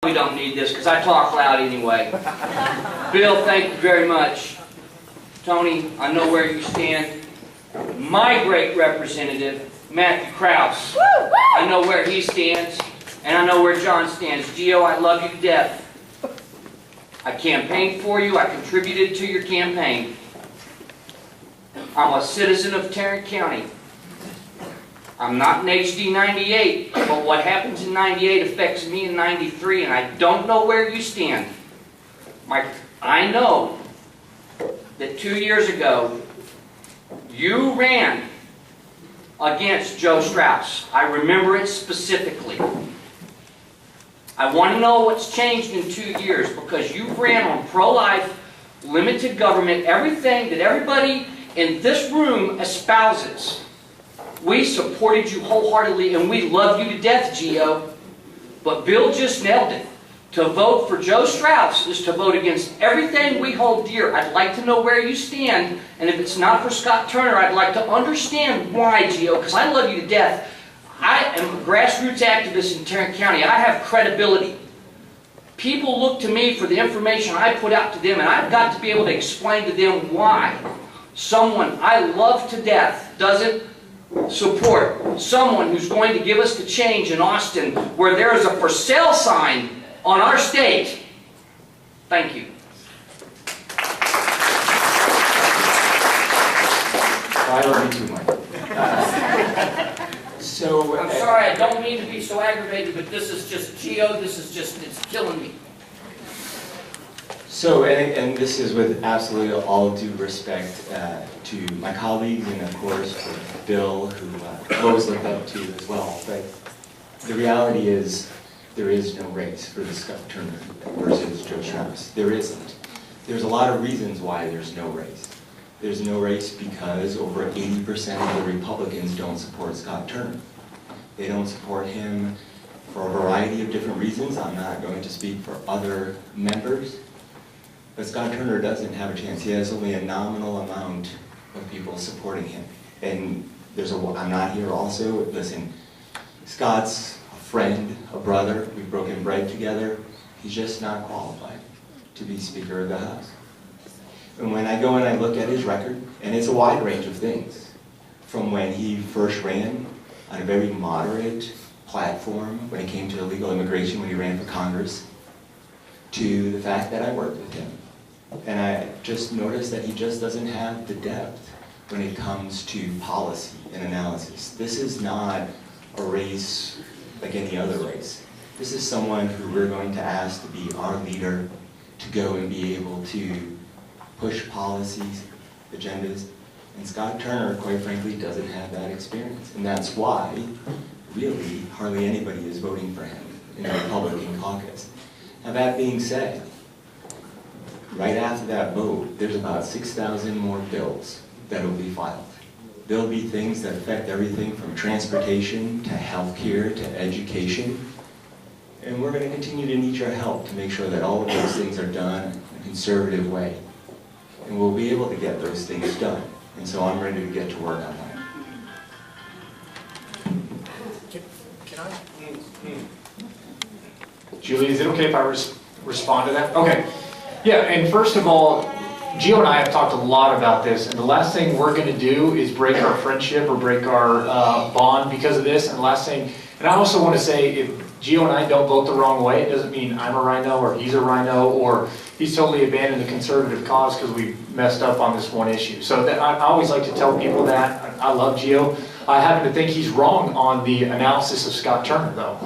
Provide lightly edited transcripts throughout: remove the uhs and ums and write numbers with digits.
We don't need this because I talk loud anyway. Bill, thank you very much. Tony, I know where you stand. My great representative, Matthew Krause, I know where he stands, and I know where John stands. Gio, I love you to death. I campaigned for you. I contributed to your campaign. I'm a citizen of Tarrant County. I'm not in HD 98, but what happens in 98 affects me in 93, and I don't know where you stand. I know that 2 years ago, you ran against Joe Strauss. I remember it specifically. I want to know what's changed in 2 years, because you ran on pro-life, limited government, everything that everybody in this room espouses. We supported you wholeheartedly, and we love you to death, Gio. But Bill just nailed it. To vote for Joe Strauss is to vote against everything we hold dear. I'd like to know where you stand, and if it's not for Scott Turner, I'd like to understand why, Gio, because I love you to death. I am a grassroots activist in Tarrant County. I have credibility. People look to me for the information I put out to them, and I've got to be able to explain to them why someone I love to death doesn't support someone who's going to give us the change in Austin where there is a for sale sign on our state. Thank you. I love you too, Mike. So I'm sorry, I don't mean to be so aggravated, but this is just, Gio, this is just, it's killing me. So, and this is with absolutely all due respect to my colleagues and of course for Bill, who I always look up to as well. But the reality is there is no race for the Scott Turner versus Joe Strauss. There isn't. There's a lot of reasons why there's no race. There's no race because over 80% of the Republicans don't support Scott Turner. They don't support him for a variety of different reasons. I'm not going to speak for other members. But Scott Turner doesn't have a chance. He has only a nominal amount of people supporting him. And I'm not here also, listen, Scott's a friend, a brother, we've broken bread together. He's just not qualified to be Speaker of the House. And when I go and I look at his record, and it's a wide range of things, from when he first ran on a very moderate platform when it came to illegal immigration when he ran for Congress, to the fact that I worked with him. And I just noticed that he just doesn't have the depth when it comes to policy and analysis. This is not a race like any other race. This is someone who we're going to ask to be our leader, to go and be able to push policies, agendas. And Scott Turner, quite frankly, doesn't have that experience. And that's why, really, hardly anybody is voting for him in the Republican caucus. Now that being said, right after that vote, there's about 6,000 more bills that will be filed. There'll be things that affect everything from transportation to healthcare to education. And we're going to continue to need your help to make sure that all of those things are done in a conservative way. And we'll be able to get those things done. And so I'm ready to get to work on that. Can I? Julie, is it okay if I respond to that? Okay. Yeah, and first of all, Gio and I have talked a lot about this, and the last thing we're going to do is break our friendship or break our bond because of this. And the last thing, and I also want to say, if Gio and I don't vote the wrong way, it doesn't mean I'm a rhino or he's a rhino or he's totally abandoned the conservative cause because we messed up on this one issue. So that, I always like to tell people that. I love Gio. I happen to think he's wrong on the analysis of Scott Turner, though.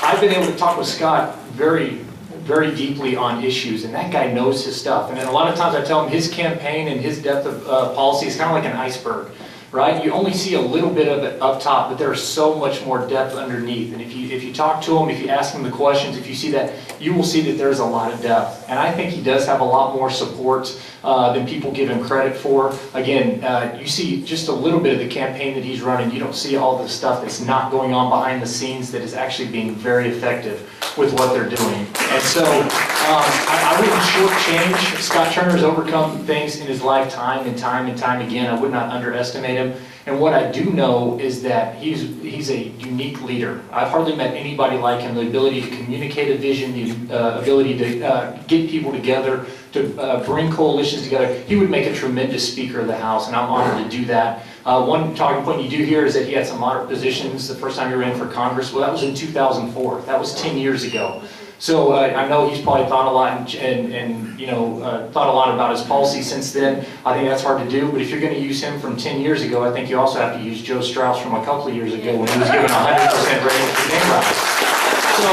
I've been able to talk with Scott very, very deeply on issues, and that guy knows his stuff. And then a lot of times I tell him his campaign and his depth of policy is kind of like an iceberg, right? You only see a little bit of it up top, but there's so much more depth underneath. And if you talk to him, if you ask him the questions, if you see that, you will see that there's a lot of depth. And I think he does have a lot more support than people give him credit for. Again, you see just a little bit of the campaign that he's running. You don't see all the stuff that's not going on behind the scenes that is actually being very effective with what they're doing. And so I wouldn't shortchange. Scott Turner's overcome things in his lifetime and time again. I would not underestimate him. And what I do know is that he's a unique leader. I've hardly met anybody like him. The ability to communicate a vision, the ability to get people together, to bring coalitions together. He would make a tremendous Speaker of the House, and I'm honored to do that. One talking point you do hear is that he had some moderate positions the first time he ran for Congress. Well, that was in 2004. That was 10 years ago. So I know he's probably thought a lot and you know, thought a lot about his policy since then. I think that's hard to do, but if you're going to use him from 10 years ago, I think you also have to use Joe Strauss from a couple of years ago when he was given 100% rating for name rights. So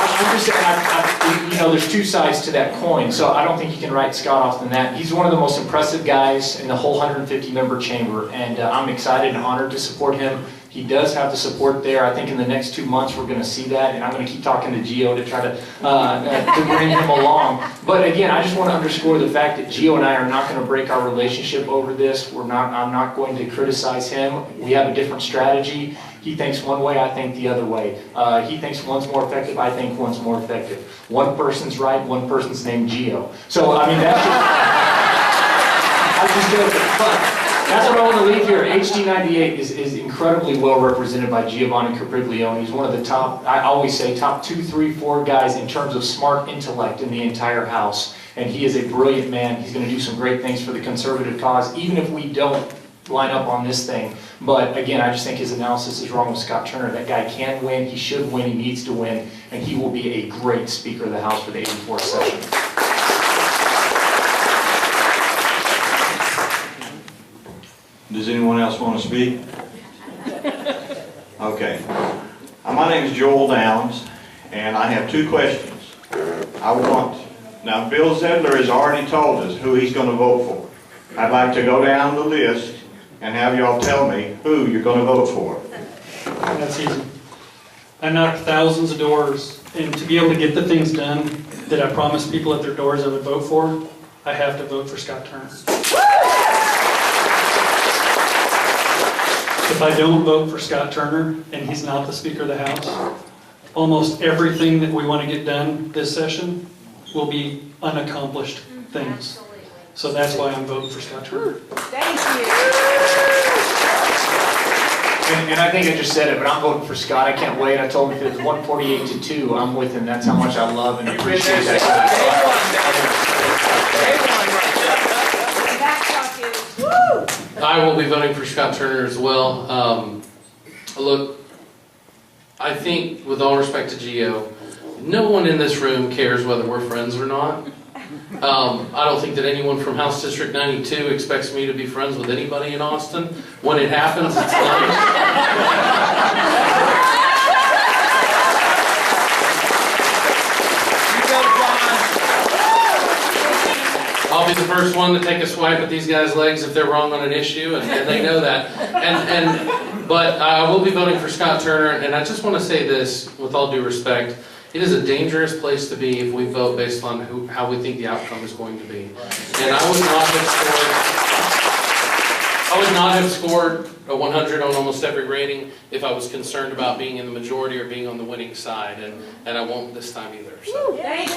I'm just saying, you know, there's two sides to that coin, so I don't think you can write Scott off than that. He's one of the most impressive guys in the whole 150-member chamber, and I'm excited and honored to support him. He does have the support there. I think in the next 2 months we're going to see that, and I'm going to keep talking to Gio to try to bring him along. But again, I just want to underscore the fact that Gio and I are not going to break our relationship over this. I'm not going to criticize him. We have a different strategy. He thinks one way, I think the other way. He thinks one's more effective, I think one's more effective. One person's right, one person's named Gio. So, I mean, that's just, I'm just joking. But that's what I want to leave here. HD98 is incredibly well represented by Giovanni Capriglione. He's one of the top, I always say, top 2, 3, 4 guys in terms of smart intellect in the entire House. And he is a brilliant man. He's going to do some great things for the conservative cause, even if we don't line up on this thing. But again, I just think his analysis is wrong with Scott Turner. That guy can win, he should win, he needs to win, and he will be a great Speaker of the House for the 84th session. Does anyone else want to speak? Okay. My name is Joel Downs, and I have 2 questions. Now Bill Zedler has already told us who he's going to vote for. I'd like to go down the list and have y'all tell me who you're going to vote for. That's easy. I knocked thousands of doors, and to be able to get the things done that I promised people at their doors I would vote for, I have to vote for Scott Turner. If I don't vote for Scott Turner, and he's not the Speaker of the House, almost everything that we want to get done this session will be unaccomplished things. So that's why I'm voting for Scott Turner. Thank you. And I think I just said it, but I'm voting for Scott. I can't wait. I told him if it's 148-2, I'm with him. That's how much I love and appreciate that. I will be voting for Scott Turner as well. Look, I think, with all respect to Gio, no one in this room cares whether we're friends or not. I don't think that anyone from House District 92 expects me to be friends with anybody in Austin. When it happens, it's I'll be the first one to take a swipe at these guys' legs if they're wrong on an issue, and they know that. But I will be voting for Scott Turner, and I just want to say this, with all due respect. It is a dangerous place to be if we vote based on how we think the outcome is going to be. And I would not have scored a 100 on almost every rating if I was concerned about being in the majority or being on the winning side, and I won't this time either. So. Thank you.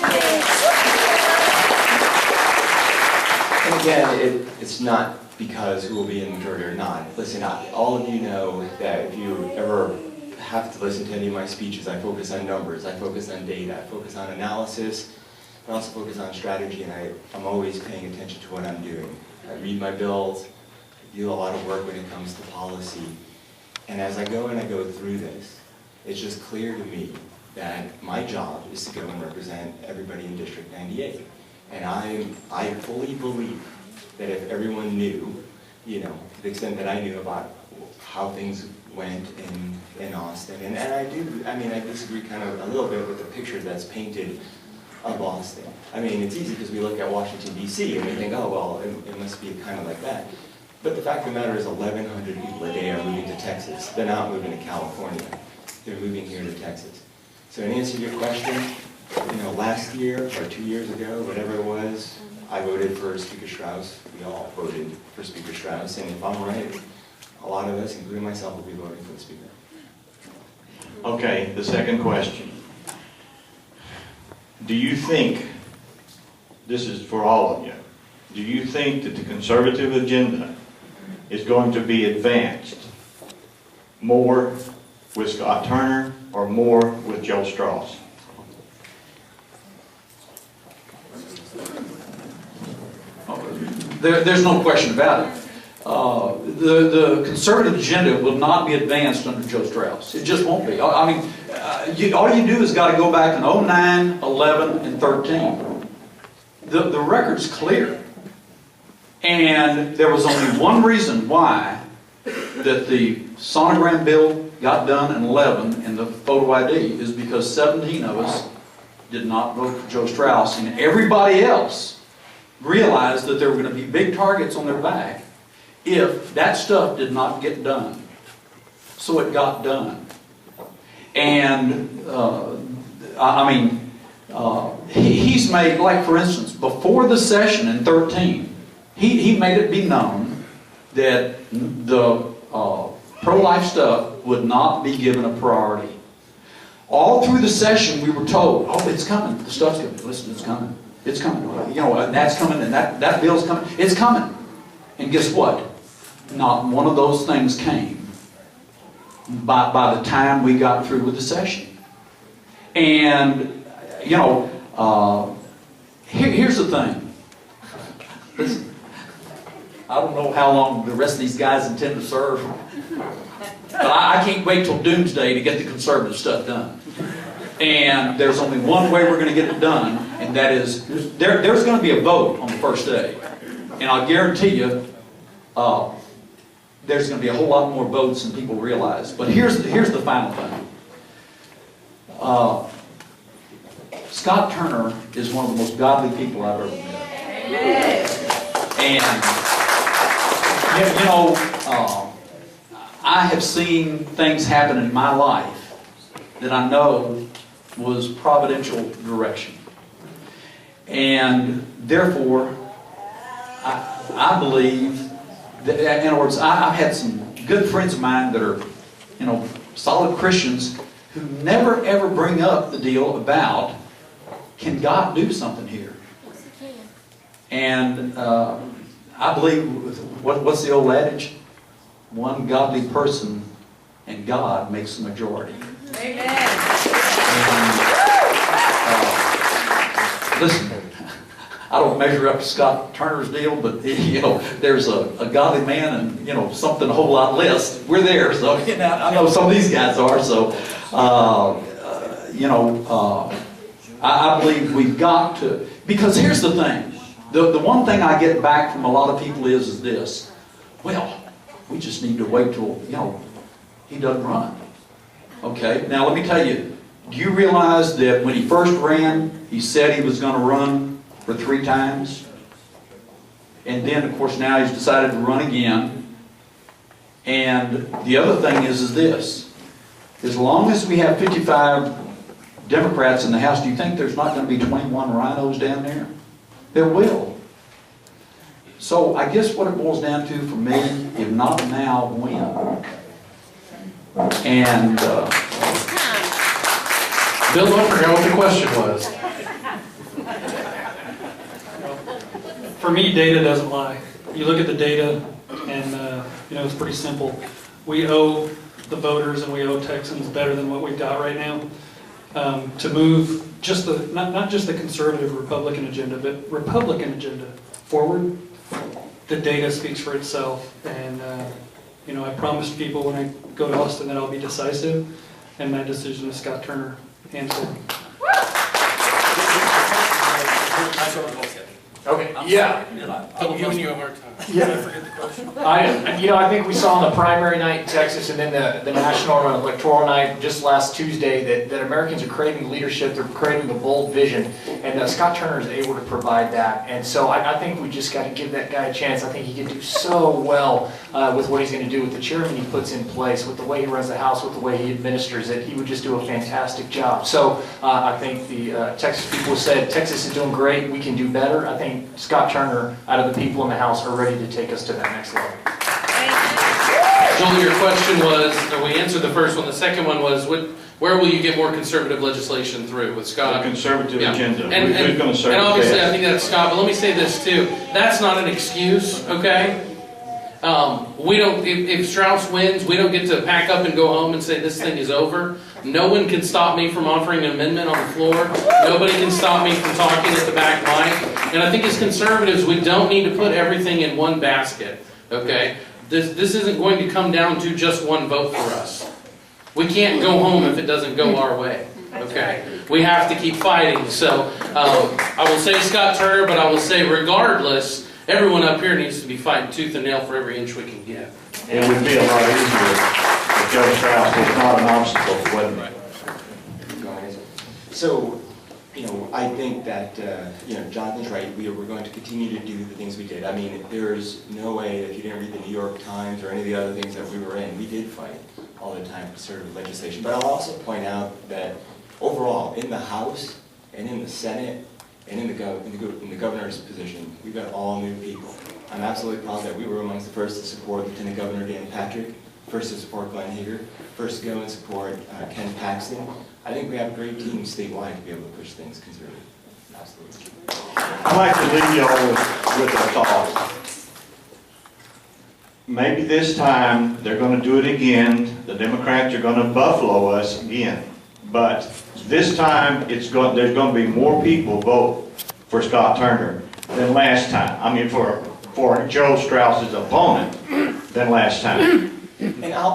And again, it's not because who will be in the majority or not. Listen, all of you know that if you ever have to listen to any of my speeches, I focus on numbers, I focus on data, I focus on analysis, I also focus on strategy, and I'm always paying attention to what I'm doing. I read my bills, I do a lot of work when it comes to policy, and as I go and I go through this, it's just clear to me that my job is to go and represent everybody in District 98. And I fully believe that if everyone knew, you know, to the extent that I knew about how things went in Austin, and I disagree kind of a little bit with the picture that's painted of Austin. I mean, it's easy because we look at Washington, D.C. and we think, oh, well, it must be kind of like that. But the fact of the matter is 1,100 people a day are moving to Texas. They're not moving to California. They're moving here to Texas. So in answer to your question, you know, last year or 2 years ago, whatever it was, I voted for Speaker Strauss. We all voted for Speaker Strauss. And if I'm right, a lot of us, including myself, will be voting for the Speaker. Okay, the second question. Do you think, this is for all of you, do you think that the conservative agenda is going to be advanced? More with Scott Turner or more with Joe Strauss? There's no question about it. The conservative agenda will not be advanced under Joe Strauss. It just won't be. I mean, all you do is got to go back in 09, 11, and 13. The record's clear. And there was only one reason why that the sonogram bill got done in 11 and the photo ID is because 17 of us did not vote for Joe Strauss, and everybody else realized that there were going to be big targets on their back if that stuff did not get done. So it got done. And, he's made, like for instance, before the session in 13, he made it be known that the pro-life stuff would not be given a priority. All through the session we were told, oh, it's coming, the stuff's coming, listen, it's coming. It's coming. You know, and that's coming, and that bill's coming. It's coming. And guess what? Not one of those things came by the time we got through with the session. And, you know, here's the thing. Listen, I don't know how long the rest of these guys intend to serve, but I can't wait till doomsday to get the conservative stuff done. And there's only one way we're going to get it done, and that is there's going to be a vote on the first day. And I'll guarantee you there's going to be a whole lot more votes than people realize. But here's the final thing. Scott Turner is one of the most godly people I've ever met. And, you know, I have seen things happen in my life that I know was providential direction. And therefore, I believe that, in other words, I've had some good friends of mine that are, you know, solid Christians who never ever bring up the deal about, can God do something here? And I believe, what's the old adage? One godly person and God makes the majority. Amen. And, listen, I don't measure up to Scott Turner's deal, but you know, there's a godly man and you know something a whole lot less. We're there, so you know, I know some of these guys are. So you know, I believe we've got to, because here's the thing. The one thing I get back from a lot of people is this. Well, we just need to wait till you know he doesn't run. Okay, now let me tell you, do you realize that when he first ran, he said he was going to run for 3 times? And then, of course, now he's decided to run again. And the other thing is this. As long as we have 55 Democrats in the House, do you think there's not going to be 21 rhinos down there? There will. So I guess what it boils down to for me, if not now, when? And Bill, don't forget what the question was. For me, data doesn't lie. You look at the data, and you know it's pretty simple. We owe the voters and we owe Texans better than what we've got right now. To move just the not just the conservative Republican agenda, but Republican agenda forward. The data speaks for itself, and you know I promised people when I go to Austin that I'll be decisive, and my decision is Scott Turner, hands down. Okay, yeah. I'm giving you a hard time. I think we saw on the primary night in Texas and then the national electoral night just last Tuesday that Americans are craving leadership, they're craving a bold vision, and Scott Turner is able to provide that. And so I think we just got to give that guy a chance. I think he can do so well with what he's going to do, with the chairman he puts in place, with the way he runs the House, with the way he administers it. He would just do a fantastic job. So I think the Texas people said, Texas is doing great, we can do better. I think Scott Turner, out of the people in the House, are ready to take us to that next level. Joel, your question was, and we answered the first one. The second one was, where will you get more conservative legislation through with Scott? The conservative Yeah. agenda. And Who's going to serve obviously, best? I think that's Scott. But let me say this too: that's not an excuse, okay? We don't, if Strauss wins, we don't get to pack up and go home and say this thing is over. No one can stop me from offering an amendment on the floor. Nobody can stop me from talking at the back mic. And I think as conservatives, we don't need to put everything in one basket, okay? This isn't going to come down to just one vote for us. We can't go home if it doesn't go our way, okay? We have to keep fighting. So I will say Scott Turner, but I will say regardless, everyone up here needs to be fighting tooth and nail for every inch we can get. It would be a lot easier if Joe Strauss was not an obstacle for Weatherby. So, I think that, Jonathan's right. We're going to continue to do the things we did. I mean, there's no way, if you didn't read the New York Times or any of the other things that we were in, we did fight all the time for conservative legislation. But I'll also point out that overall, in the House and in the Senate and in the governor's position, we've got all new people. I'm absolutely proud that we were amongst the first to support Lieutenant Governor Dan Patrick, first to support Glenn Hager, first to go and support Ken Paxton. I think we have a great team statewide to be able to push things conservative. Absolutely. I'd like to leave you all with a thought. Maybe this time they're going to do it again. The Democrats are going to buffalo us again. But this time there's going to be more people vote for Scott Turner than last time. I mean, for Joe Strauss's opponent than last time.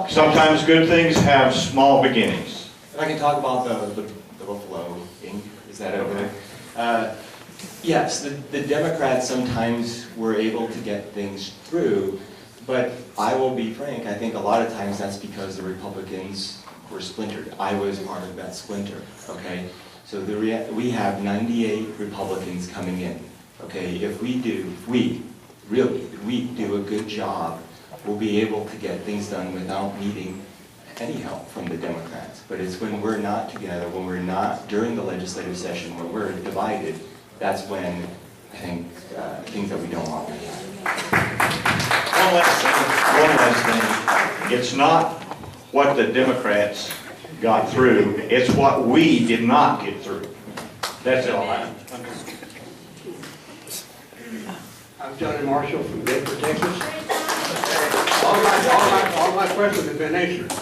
Sometimes good things have small beginnings. If I can talk about the buffalo-ing, is that okay? Yes, the Democrats sometimes were able to get things through, but I will be frank, I think a lot of times that's because the Republicans were splintered. I was part of that splinter, okay? So we have 98 Republicans coming in, okay? If we do a good job, we'll be able to get things done without needing any help from the Democrats. But it's when we're not together, when we're not during the legislative session, when we're divided, that's when I think things that we don't want to happen. One last thing. It's not what the Democrats got through, it's what we did not get through. That's all. I'm Johnny Marshall from Bedford, Texas. All my questions have been answered.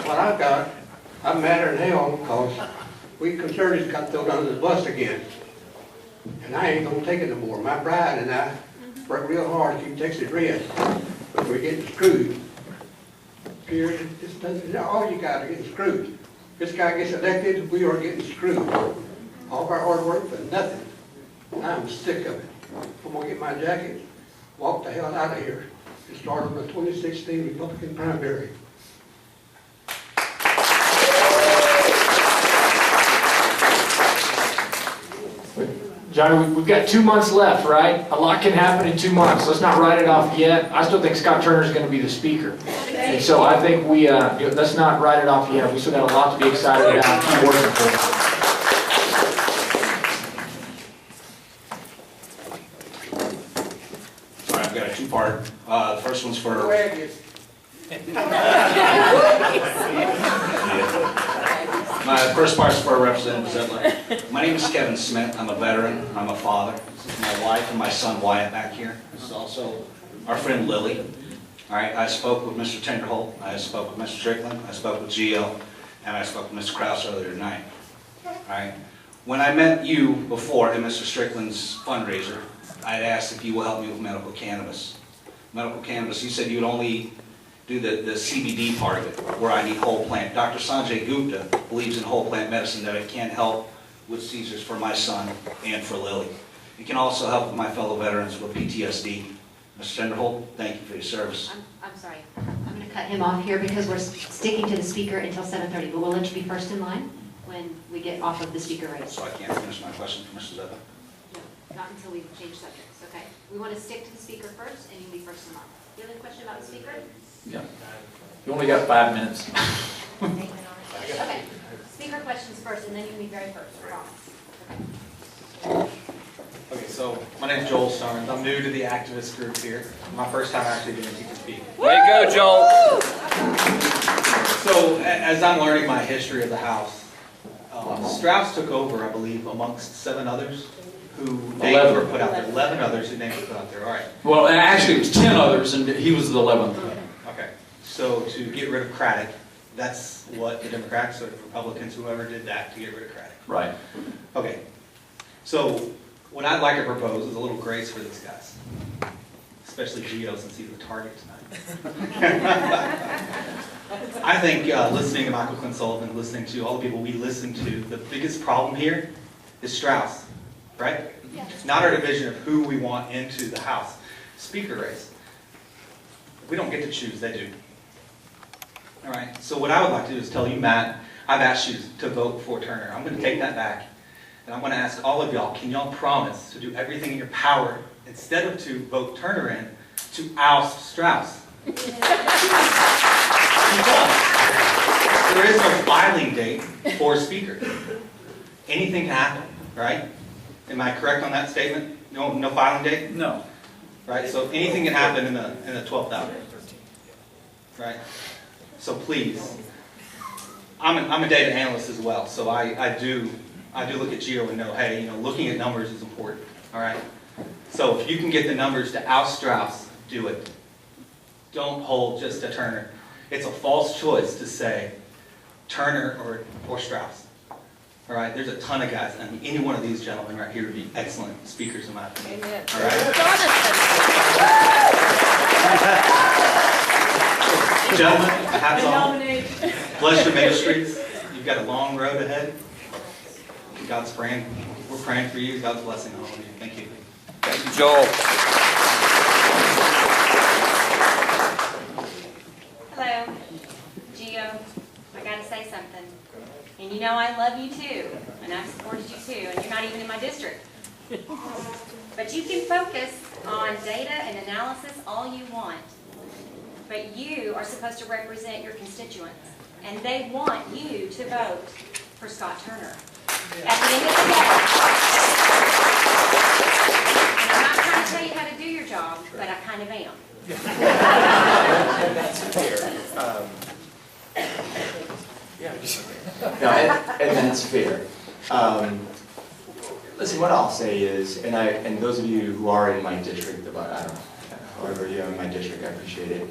What I've got, I'm madder than hell because we conservatives got thrown under the bus again. And I ain't gonna take it no more. My bride and I work real hard to keep Texas red, but we're getting screwed. Period. All you guys are getting screwed. This guy gets elected, we are getting screwed. All of our hard work for nothing. I'm sick of it. I'm gonna get my jacket, walk the hell out of here, and start on the 2016 Republican primary. Johnny, we've got 2 months left, right? A lot can happen in 2 months. Let's not write it off yet. I still think Scott Turner is going to be the speaker. And so I think let's not write it off yet. We still got a lot to be excited about. Keep working for it. All right, I've got a two-part. The first one's for... My first part's for Representative Zedler. My name is Kevin Smith. I'm a veteran. I'm a father. This is my wife and my son Wyatt back here. This is also our friend Lily. All right, I spoke with Mr. Tinderholt. I spoke with Mr. Stickland. I spoke with Gio. And I spoke with Mr. Krause earlier tonight. All right. When I met you before at Mr. Strickland's fundraiser, I had asked if you will help me with medical cannabis. Medical cannabis, you said you would only do the CBD part of it, where I need whole plant. Dr. Sanjay Gupta believes in whole plant medicine, that it can help with seizures for my son and for Lily. It can also help with my fellow veterans with PTSD. Mr. Tinderholt, thank you for your service. I'm sorry. I'm going to cut him off here because we're sticking to the speaker until 7:30, but we'll let you be first in line when we get off of the speaker race. So I can't finish my question for Mr. Zedler? No, not until we change subjects, okay? We want to stick to the speaker first, and you'll be first in line. Do you have a question about the speaker? Yeah. You only got 5 minutes. Okay. Speaker questions first, and then you can be very first, I promise. Okay, so my name's Joel Starnes. I'm new to the activist group here. My first time actually doing NETTP. Way to go, Joel! So as I'm learning my history of the House, Strauss took over, I believe, amongst 7 others who names 11. were put out there. 11 others who names were put out there, all right. Well, and actually, it was 10 others, and he was the 11th. Okay, so to get rid of Craddock, that's what the Democrats or Republicans, whoever did that, to get rid of Craddock. Right. Okay, so what I'd like to propose is a little grace for these guys, especially Gio since he's the target tonight. I think listening to Michael Quinn Sullivan, listening to all the people we listen to, the biggest problem here is Strauss, right? It's not our division of who we want into the House. Speaker race. We don't get to choose, they do. All right, so what I would like to do is tell you, Matt, I've asked you to vote for Turner. I'm going to take that back, and I'm going to ask all of y'all, can y'all promise to do everything in your power, instead of to vote Turner in, to oust Strauss? There is no filing date for speaker. Anything can happen, right? Am I correct on that statement? No filing date? No. Right, so anything can happen in the 12th hour. Right? So please, I'm a data analyst as well, so I do look at Gio and know, hey, looking at numbers is important. All right? So if you can get the numbers to oust Strauss, do it. Don't hold just to Turner. It's a false choice to say Turner or Strauss. All right, there's a ton of guys, and any one of these gentlemen right here would be excellent speakers in my opinion. Amen. All right? Gentlemen, hats off. Bless your ministries. You've got a long road ahead. God's praying. We're praying for you. God's blessing on all of you. Thank you. Thank you, Joel. Hello, Gio. I gotta say something. And you know I love you too, and I've supported you too, and you're not even in my district. But you can focus on data and analysis all you want. But you are supposed to represent your constituents, and they want you to vote for Scott Turner. At the end of the day, and I'm not trying to tell you how to do your job, but I kind of am. That's fair. No, and that's fair. Listen, what I'll say is, and those of you who are in my district, about, I don't know, however you're in my district, I appreciate it.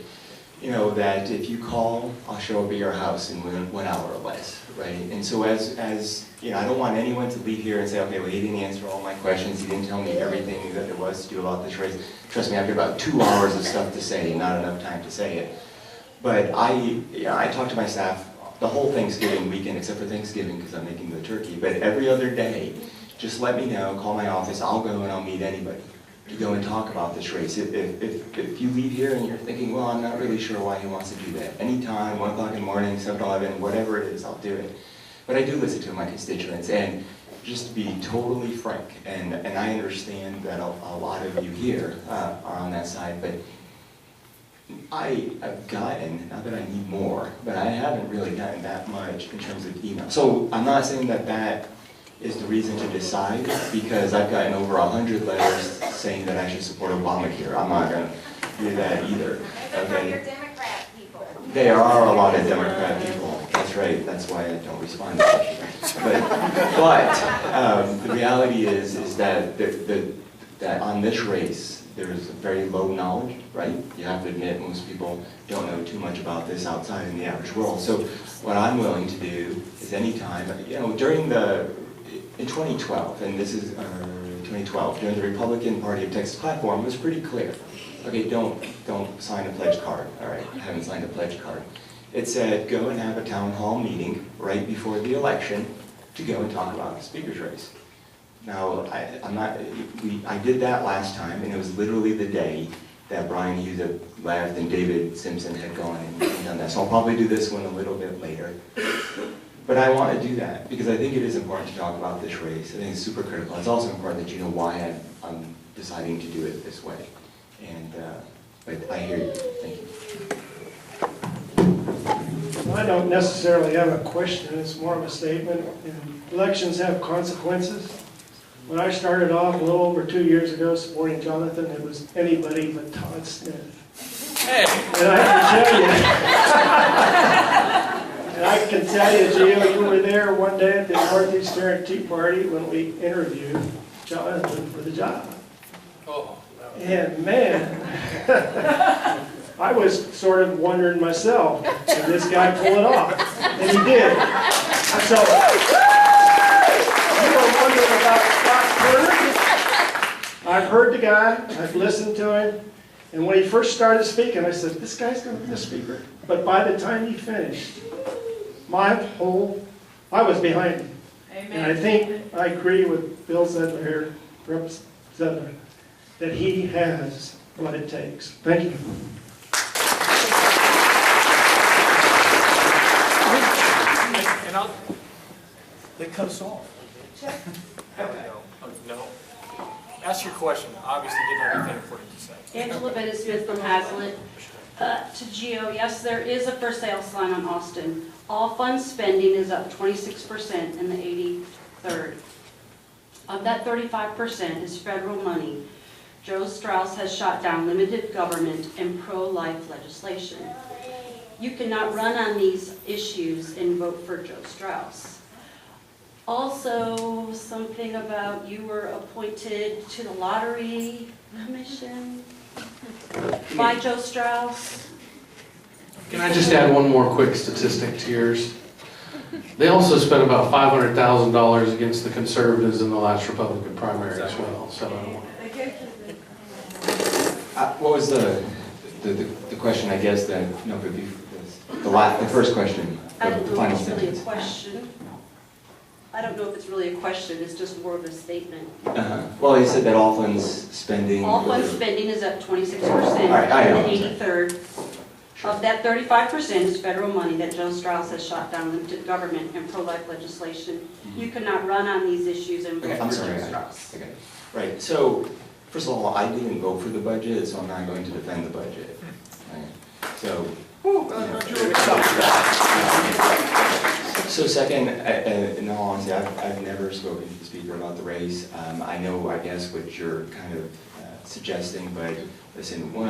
That if you call, I'll show up at your house in 1 hour or less, right? And so as I don't want anyone to leave here and say, okay, well, he didn't answer all my questions, he didn't tell me everything that there was to do about this race. Trust me, I've got about 2 hours of stuff to say, not enough time to say it. But I talk to my staff the whole Thanksgiving weekend, except for Thanksgiving because I'm making the turkey, but every other day, just let me know, call my office, I'll go and I'll meet anybody to go and talk about this race. If you leave here and you're thinking, well, I'm not really sure why he wants to do that. Anytime, 1 o'clock in the morning, 7-Eleven, whatever it is, I'll do it. But I do listen to my constituents, and just to be totally frank, and I understand that a lot of you here are on that side, but I have gotten, not that I need more, but I haven't really gotten that much in terms of email. So I'm not saying that is the reason to decide, because I've gotten over 100 letters saying that I should support Obamacare. I'm not going to do that either. Okay? Democrat people. There are a lot of Democrat people. That's right. That's why I don't respond to questions. But the reality is that that on this race, there is very low knowledge, right? You have to admit most people don't know too much about this outside in the average world. So what I'm willing to do is anytime, in 2012, and this is 2012, during the Republican Party of Texas platform, it was pretty clear. Okay, don't sign a pledge card, all right? I haven't signed a pledge card. It said, go and have a town hall meeting right before the election to go and talk about the speaker's race. Now, I did that last time, and it was literally the day that Brian Hughes had left and David Simpson had gone and done that. So I'll probably do this one a little bit later. But I want to do that because I think it is important to talk about this race. I think it's super critical. It's also important that you know why I'm deciding to do it this way. And but I hear you. Thank you. I don't necessarily have a question. It's more of a statement. Elections have consequences. When I started off a little over 2 years ago supporting Jonathan, it was anybody but Todd Smith. Hey. And I can tell you, Gio, you were there one day at the Northeast Tarrant Tea Party when we interviewed. Jonathan for the job. Oh. And man, I was sort of wondering myself, did this guy pull it off? And he did. So, you were wondering about Scott Turner? I've heard the guy, I've listened to him, and when he first started speaking, I said, this guy's going to be the speaker. But by the time he finished, I was behind him. Amen. And I think I agree with Bill Zedler here, Rep. Zedler, that he has what it takes. Thank you. And they cut us off. No. Ask your question. Obviously didn't have anything important to say. Angela Bennett Smith from Hazlitt. To Geo, yes, there is a for sale sign on Austin. All fund spending is up 26% in the 83rd. Of that 35% is federal money. Joe Strauss has shot down limited government and pro-life legislation. You cannot run on these issues and vote for Joe Strauss. Also, something about you were appointed to the Lottery Commission by Joe Strauss. Can I just add one more quick statistic to yours? They also spent about $500,000 against the conservatives in the last Republican primary as well. So, what was the question? I guess that the first question. I don't The know final if it's really a sentence. question. I don't know if it's really a question, it's just more of a statement. Well, he said that all funds spending. All fund spending is up 26% Right, I know. in the 83rd. Of that 35% is federal money that Joe Strauss has shot down limited government and pro-life legislation. You cannot run on these issues and vote Okay, I'm for sorry. Joe Strauss. Okay. Right. So, first of all, I didn't vote for the budget, so I'm not going to defend the budget. Right. So. So second, in all honesty, I've never spoken to the speaker about the race. I know, I guess, what you're kind of suggesting, but listen, being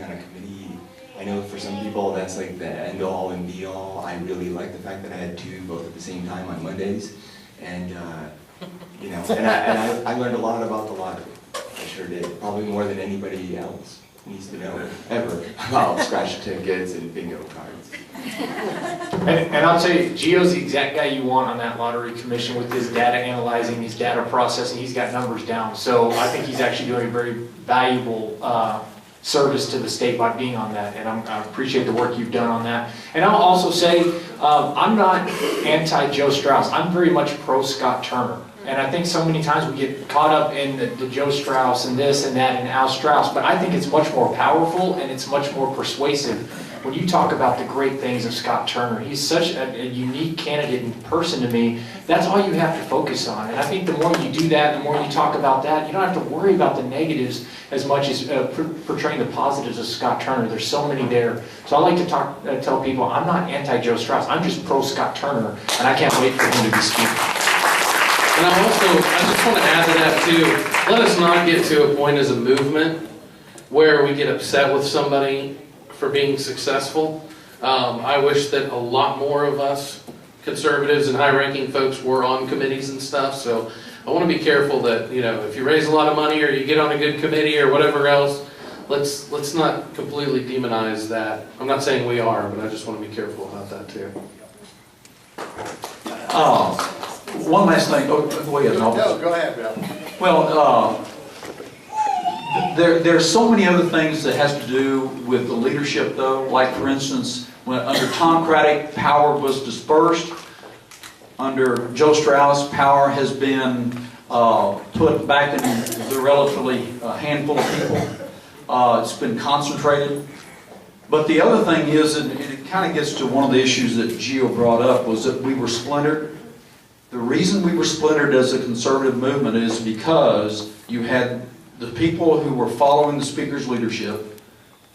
on a committee, I know for some people that's like the end all and be all. I really like the fact that I had two both at the same time on Mondays, and you know, and I learned a lot about the lottery. I sure did, probably more than anybody else needs to know ever about scratch tickets and bingo cards. And I'll tell you, Gio's the exact guy you want on that lottery commission with his data analyzing, his data processing. He's got numbers down. So I think he's actually doing a very valuable service to the state by being on that. And I appreciate the work you've done on that. And I'll also say, I'm not anti-Joe Strauss. I'm very much pro-Scott Turner. And I think so many times we get caught up in the Joe Strauss and this and that and Al Strauss, but I think it's much more powerful and it's much more persuasive when you talk about the great things of Scott Turner. He's such a unique candidate in person to me. That's all you have to focus on. And I think the more you do that, the more you talk about that, you don't have to worry about the negatives as much as portraying the positives of Scott Turner. There's so many there. So I like to tell people, I'm not anti-Joe Strauss. I'm just pro-Scott Turner, and I can't wait for him to be speaker. and I just want to add to that too, let us not get to a point as a movement where we get upset with somebody for being successful. I wish that a lot more of us conservatives and high-ranking folks were on committees and stuff, so I want to be careful that, you know, if you raise a lot of money or you get on a good committee or whatever else, let's not completely demonize that. I'm not saying we are, but I just want to be careful about that too. One last thing. Oh, go ahead. No, go ahead, Bill. Well, there's so many other things that has to do with the leadership, though. Like, for instance, when under Tom Craddock, power was dispersed. Under Joe Strauss, power has been put back in the relatively handful of people. It's been concentrated. But the other thing is, and it kind of gets to one of the issues that Gio brought up, was that we were splintered. The reason we were splintered as a conservative movement is because you had the people who were following the speaker's leadership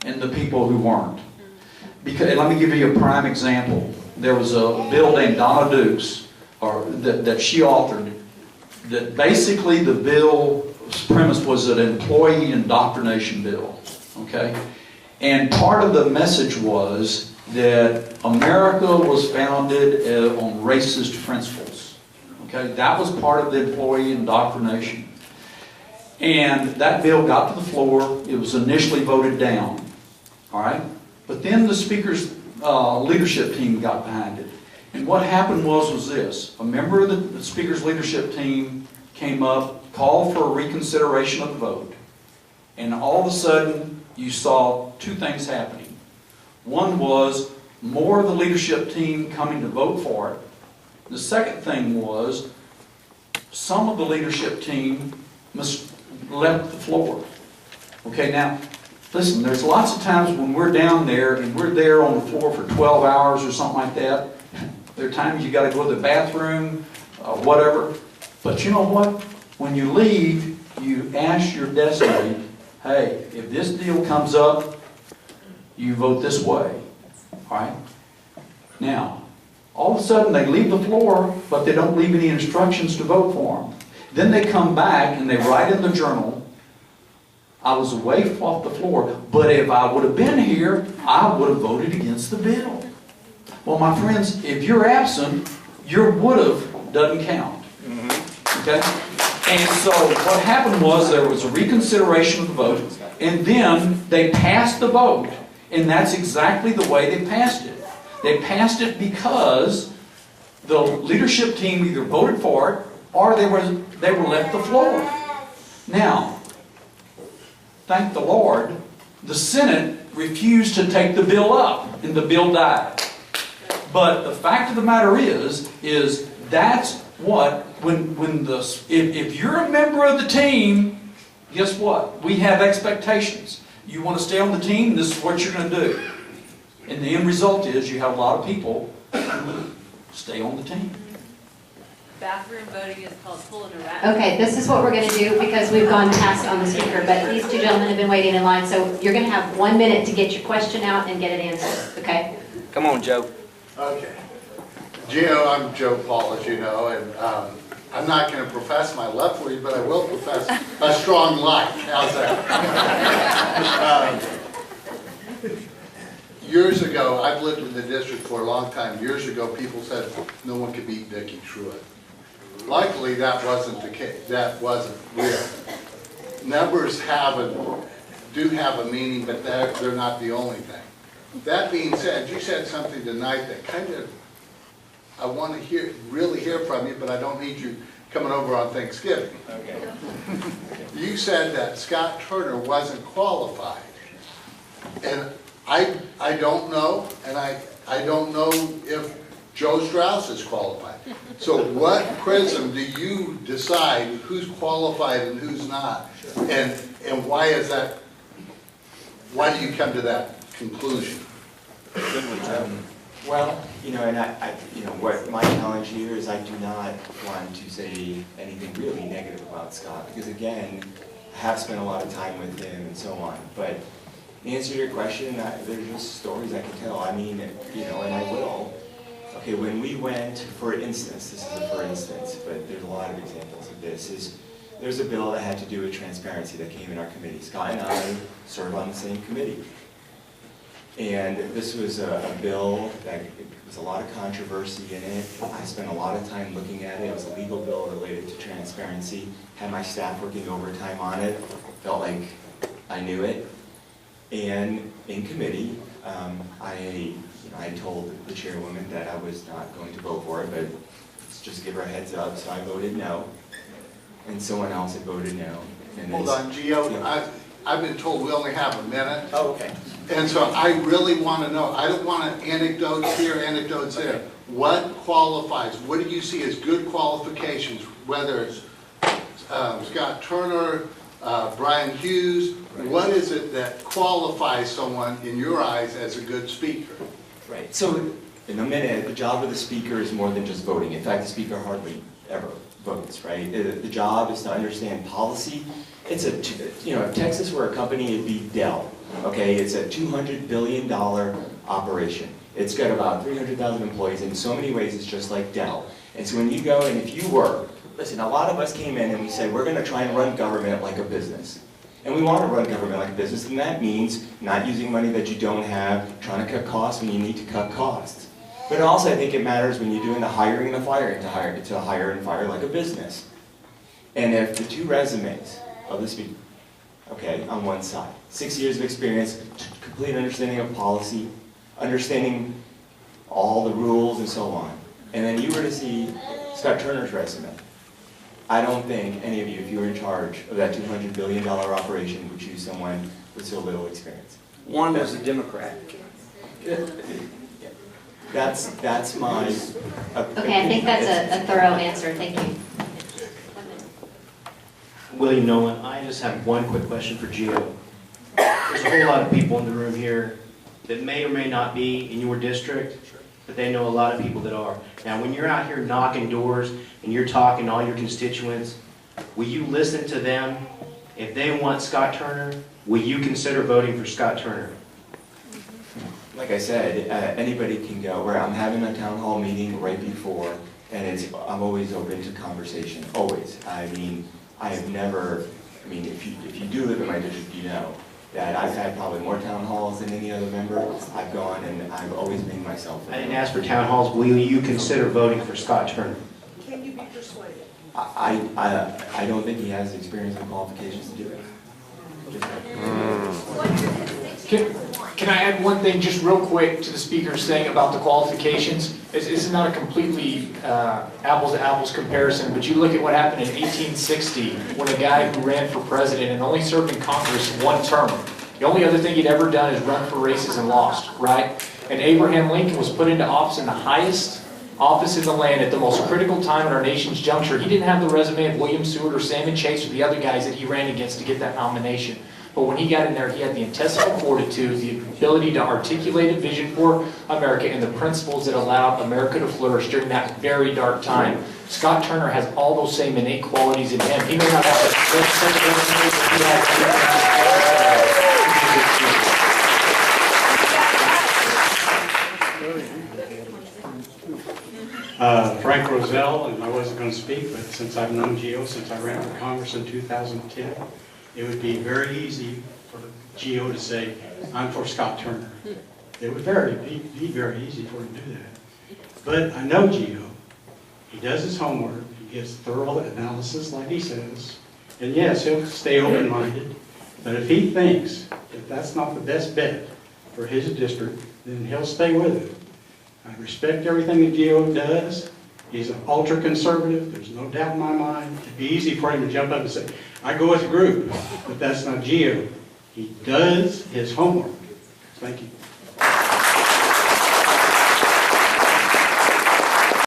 and the people who weren't. Because, and let me give you a prime example. There was a bill named Donna Dukes, that she authored, that basically the bill's premise was an employee indoctrination bill. Okay? And part of the message was that America was founded on racist principles. Okay, that was part of the employee indoctrination. And that bill got to the floor. It was initially voted down. All right? But then the Speaker's leadership team got behind it. And what happened was this. A member of the Speaker's leadership team came up, called for a reconsideration of the vote. And all of a sudden, you saw two things happening. One was more of the leadership team coming to vote for it. The second thing was some of the leadership team left the floor. Okay, now, listen, there's lots of times when we're down there and we're there on the floor for 12 hours or something like that. There are times you got to go to the bathroom, whatever. But you know what? When you leave, you ask your destiny, hey, if this deal comes up, you vote this way. All right? Now, all of a sudden they leave the floor, but they don't leave any instructions to vote for them. Then they come back and they write in the journal, I was away off the floor, but if I would have been here, I would have voted against the bill. Well, my friends, if you're absent, your would have doesn't count. Okay? And so what happened was there was a reconsideration of the vote, and then they passed the vote, and that's exactly the way they passed it. They passed it because the leadership team either voted for it or they were left the floor. Now, thank the Lord, the Senate refused to take the bill up, and the bill died. But the fact of the matter is that's what, if you're a member of the team, guess what? We have expectations. You want to stay on the team, this is what you're going to do. And the end result is you have a lot of people who stay on the team. Bathroom voting is called pulling a rat. Okay, this is what we're going to do because we've gone past on the speaker, but these two gentlemen have been waiting in line, so you're going to have 1 minute to get your question out and get it answered, okay? Come on, Joe. Okay. Gio, I'm Joe Paul, as you know, and I'm not going to profess my love for you, but I will profess a strong like. How's that? Years ago, I've lived in the district for a long time. Years ago, people said no one could beat Dickie Truitt. Luckily, that wasn't the case. That wasn't real. Numbers do have a meaning, but they're not the only thing. That being said, you said something tonight that kind of I want to really hear from you, but I don't need you coming over on Thanksgiving. Okay. You said that Scott Turner wasn't qualified, and I don't know, and I don't know if Joe Strauss is qualified. So what prism do you decide who's qualified and who's not? And why is that? Why do you come to that conclusion? Well, and what my challenge here is I do not want to say anything really negative about Scott, because again, I have spent a lot of time with him and so on. But in answer to your question, there's just stories I can tell. I mean, and I will. Okay, when we went, for instance, this is a for instance, but there's a lot of examples of this, there's a bill that had to do with transparency that came in our committee. Scott and I serve on the same committee. And this was a bill that was a lot of controversy in it. I spent a lot of time looking at it. It was a legal bill related to transparency. Had my staff working overtime on it. Felt like I knew it. And in committee, I told the chairwoman that I was not going to vote for it, but let's just give her a heads up. So I voted no. And someone else had voted no. And hold on, Gio. Yeah. I've been told we only have a minute. Oh, okay. And so I really want to know. I don't want anecdotes here, anecdotes there. What qualifies? What do you see as good qualifications, whether it's Scott Turner, Brian Hughes? What is it that qualifies someone, in your eyes, as a good speaker? Right. So, in a minute, the job of the speaker is more than just voting. In fact, the speaker hardly ever votes, right? The job is to understand policy. It's if Texas were a company, it'd be Dell. Okay, it's a $200 billion operation. It's got about 300,000 employees. In so many ways, it's just like Dell. And so when you go and if you work, listen, a lot of us came in and we said, we're going to try and run government like a business. And we want to run government like a business, and that means not using money that you don't have, trying to cut costs when you need to cut costs. But also I think it matters when you're doing the hiring and the firing, to hire and fire like a business. And if the two resumes of the speaker, okay, on one side, 6 years of experience, complete understanding of policy, understanding all the rules and so on, and then you were to see Scott Turner's resume, I don't think any of you, if you were in charge of that $200 billion operation, would choose someone with so little experience. One was a Democrat. That's my Okay, I think that's a thorough answer, thank you. William Nolan, I just have one quick question for Gio. There's a whole lot of people in the room here that may or may not be in your district, but they know a lot of people that are. Now, when you're out here knocking doors and you're talking to all your constituents, will you listen to them? If they want Scott Turner, will you consider voting for Scott Turner? Like I said, anybody can go. Where I'm having a town hall meeting right before, and I'm always open to conversation, always. I mean, I have never, if you do live in my district, you know that I've had probably more town halls than any other member. I've gone and I've always made myself. I didn't ask for town halls. Will you consider voting for Scott Turner? Can you be persuaded? I don't think he has the experience and qualifications to do it. Can I add one thing just real quick to the speaker's saying about the qualifications? This is not a completely apples to apples comparison, but you look at what happened in 1860 when a guy who ran for president and only served in Congress one term. The only other thing he'd ever done is run for races and lost, right? And Abraham Lincoln was put into office in the highest office in the land at the most critical time in our nation's juncture. He didn't have the resume of William Seward or Salmon Chase or the other guys that he ran against to get that nomination. But when he got in there, he had the intestinal fortitude, the ability to articulate a vision for America and the principles that allowed America to flourish during that very dark time. Scott Turner has all those same innate qualities in him. He may not have the Frank Roselle, and I wasn't going to speak, but since I've known Gio since I ran for Congress in 2010, it would be very easy for Gio to say, I'm for Scott Turner. It would be very easy for him to do that. But I know Gio. He does his homework. He gives thorough analysis like he says. And yes, he'll stay open-minded. But if he thinks that that's not the best bet for his district, then he'll stay with it. I respect everything that Gio does. He's an ultra-conservative. There's no doubt in my mind. It'd be easy for him to jump up and say, I go with the group, but that's not Gio. He does his homework. Thank you.